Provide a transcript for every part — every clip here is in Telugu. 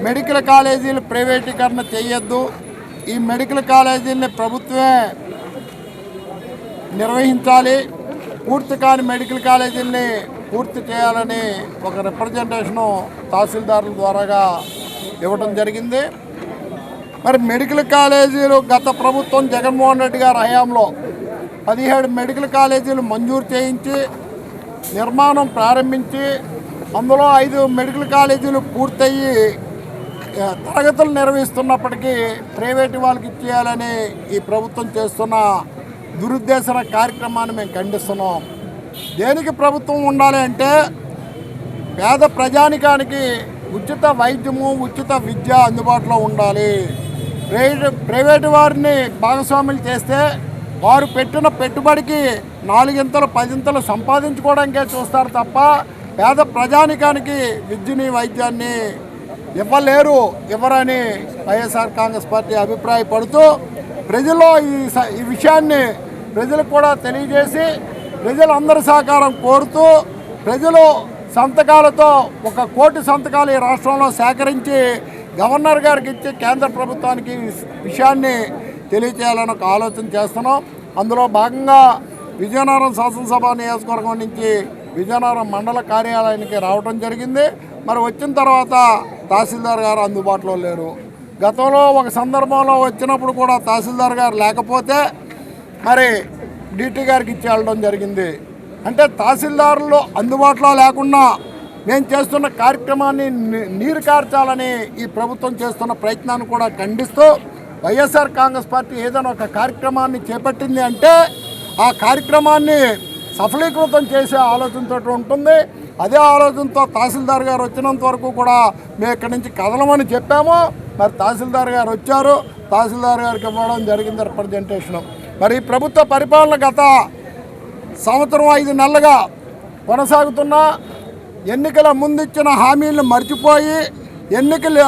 మెడికల్ కాలేజీలు ప్రైవేటీకరణ చేయొద్దు, ఈ మెడికల్ కాలేజీలని ప్రభుత్వమే నిర్వహించాలి, పూర్తి కాని మెడికల్ కాలేజీలని పూర్తి చేయాలని ఒక రిప్రజెంటేషను తహసీల్దారుల ద్వారాగా ఇవ్వడం జరిగింది. మరి మెడికల్ కాలేజీలు గత ప్రభుత్వం జగన్మోహన్ రెడ్డి గారి హయాంలో 17 మెడికల్ కాలేజీలు మంజూరు చేయించి నిర్మాణం ప్రారంభించి అందులో 5 మెడికల్ కాలేజీలు పూర్తయ్యి తరగతులు నిర్వహిస్తున్నప్పటికీ ప్రైవేటు వాళ్ళకి ఇచ్చేయాలని ఈ ప్రభుత్వం చేస్తున్న దురుద్దేశన కార్యక్రమాన్ని మేము ఖండిస్తున్నాం. దేనికి ప్రభుత్వం ఉండాలి అంటే పేద ప్రజానికానికి ఉచిత వైద్యము, ఉచిత విద్య అందుబాటులో ఉండాలి. ప్రైవేటు వారిని భాగస్వాములు చేస్తే వారు పెట్టిన పెట్టుబడికి 4 10 సంపాదించుకోవడానికే చూస్తారు తప్ప పేద ప్రజానికానికి విద్యని, వైద్యాన్ని ఇవ్వరని వైఎస్ఆర్ కాంగ్రెస్ పార్టీ అభిప్రాయపడుతూ ప్రజల్లో ఈ విషయాన్ని ప్రజలకు కూడా తెలియజేసి ప్రజలందరి సహకారం కోరుతూ ప్రజలు సంతకాలతో 1 కోటి సంతకాలు ఈ రాష్ట్రంలో సేకరించి గవర్నర్ గారికి ఇచ్చి కేంద్ర ప్రభుత్వానికి విషయాన్ని తెలియచేయాలని ఒక ఆలోచన చేస్తున్నాం. అందులో భాగంగా విజయనగరం శాసనసభ నియోజకవర్గం నుంచి విజయనగరం మండల కార్యాలయానికి రావడం జరిగింది. మరి వచ్చిన తర్వాత తహసీల్దార్ గారు అందుబాటులో లేరు. గతంలో ఒక సందర్భంలో వచ్చినప్పుడు కూడా తహసీల్దార్ గారు లేకపోతే మరి డీటీ గారికి ఇచ్చి వెళ్ళడం జరిగింది. అంటే తహసీల్దారులు అందుబాటులో లేకుండా నేను చేస్తున్న కార్యక్రమాన్ని నీరు కార్చాలని ఈ ప్రభుత్వం చేస్తున్న ప్రయత్నాన్ని కూడా ఖండిస్తూ వైఎస్ఆర్ కాంగ్రెస్ పార్టీ ఏదైనా ఒక కార్యక్రమాన్ని చేపట్టింది అంటే ఆ కార్యక్రమాన్ని సఫలీకృతం చేసే ఆలోచనతో ఉంటుంది. అదే ఆలోచనతో తహసీల్దార్ గారు వచ్చినంత వరకు కూడా మేము ఇక్కడి నుంచి కదలమని చెప్పాము. మరి తహసీల్దార్ గారు వచ్చారు, తహసీల్దార్ గారికి ఇవ్వడం జరిగింది రిప్రజెంటేషను. మరి ప్రభుత్వ పరిపాలన గత సంవత్సరం 5 నెలలుగా కొనసాగుతున్న ఎన్నికల ముందు ఇచ్చిన హామీలను మర్చిపోయి ఎన్నికల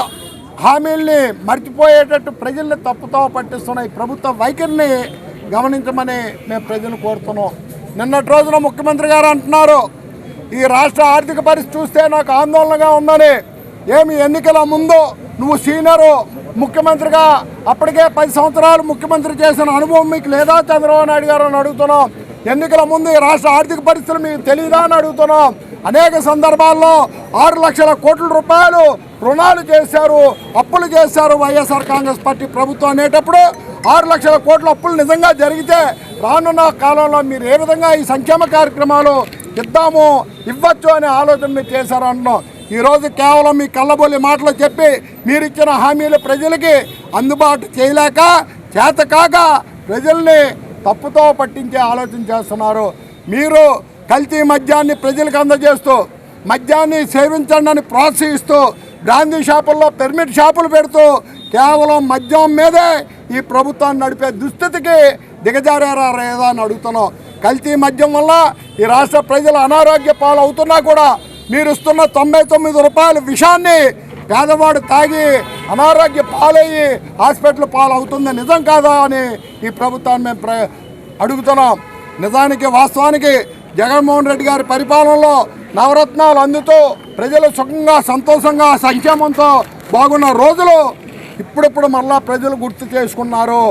హామీల్ని మర్చిపోయేటట్టు ప్రజల్ని తప్పుతో పట్టిస్తున్న ఈ ప్రభుత్వ వైఖరిని గమనించమని మేము ప్రజలను కోరుతున్నాం. నిన్నటి రోజున ముఖ్యమంత్రి గారు అంటున్నారు, ఈ రాష్ట్ర ఆర్థిక పరిస్థితి చూస్తే నాకు ఆందోళనగా ఉందని. ఏమి ఎన్నికల ముందు నువ్వు సీనియరు ముఖ్యమంత్రిగా అప్పటికే 10 సంవత్సరాలు ముఖ్యమంత్రి చేసిన అనుభవం మీకు లేదా చంద్రబాబు నాయుడు గారు అని అడుగుతున్నాం. ఎన్నికల ముందు ఈ రాష్ట్ర ఆర్థిక పరిస్థితులు మీకు తెలియదా అని అడుగుతున్నాం. అనేక సందర్భాల్లో 6 లక్షల కోట్ల రూపాయలు రుణాలు చేశారు, అప్పులు చేశారు వైఎస్ఆర్ కాంగ్రెస్ పార్టీ ప్రభుత్వం అనేటప్పుడు 6 లక్షల కోట్ల అప్పులు నిజంగా జరిగితే రానున్న కాలంలో మీరు ఏ విధంగా ఈ సంక్షేమ కార్యక్రమాలు ఇవ్వచ్చు అనే ఆలోచన మీరు చేశారంటున్నాం. ఈరోజు కేవలం మీ కళ్ళబొల్లి మాటలు చెప్పి మీరు ఇచ్చిన హామీలు ప్రజలకి అందుబాటు చేయలేక చేతకాక ప్రజల్ని తప్పుతో పట్టించే ఆలోచన చేస్తున్నారు. మీరు కల్తీ మద్యాన్ని ప్రజలకు అందజేస్తూ మద్యాన్ని సేవించండి అని ప్రోత్సహిస్తూ బ్రాందీ షాపుల్లో పెర్మిట్ షాపులు పెడుతూ కేవలం మద్యం మీదే ఈ ప్రభుత్వాన్ని నడిపే దుస్థితికి దిగజారారా లేదా అని అడుగుతున్నాం. కల్తీ మద్యం వల్ల ఈ రాష్ట్ర ప్రజలు అనారోగ్య పాలు అవుతున్నా కూడా మీరు ఇస్తున్న 99 రూపాయల విషాన్ని పేదవాడు తాగి అనారోగ్య పాలయ్యి హాస్పిటల్ పాలు అవుతుంది నిజం కాదా అని ఈ ప్రభుత్వాన్ని మేము అడుగుతున్నాం. నిజానికి వాస్తవానికి జగన్మోహన్ రెడ్డి గారి పరిపాలనలో నవరత్నాలు అందుతూ ప్రజలు సుఖంగా సంతోషంగా సంక్షేమంతో బాగున్న రోజులు ఇప్పుడిప్పుడు మళ్ళా ప్రజలు గుర్తు చేసుకున్నారు.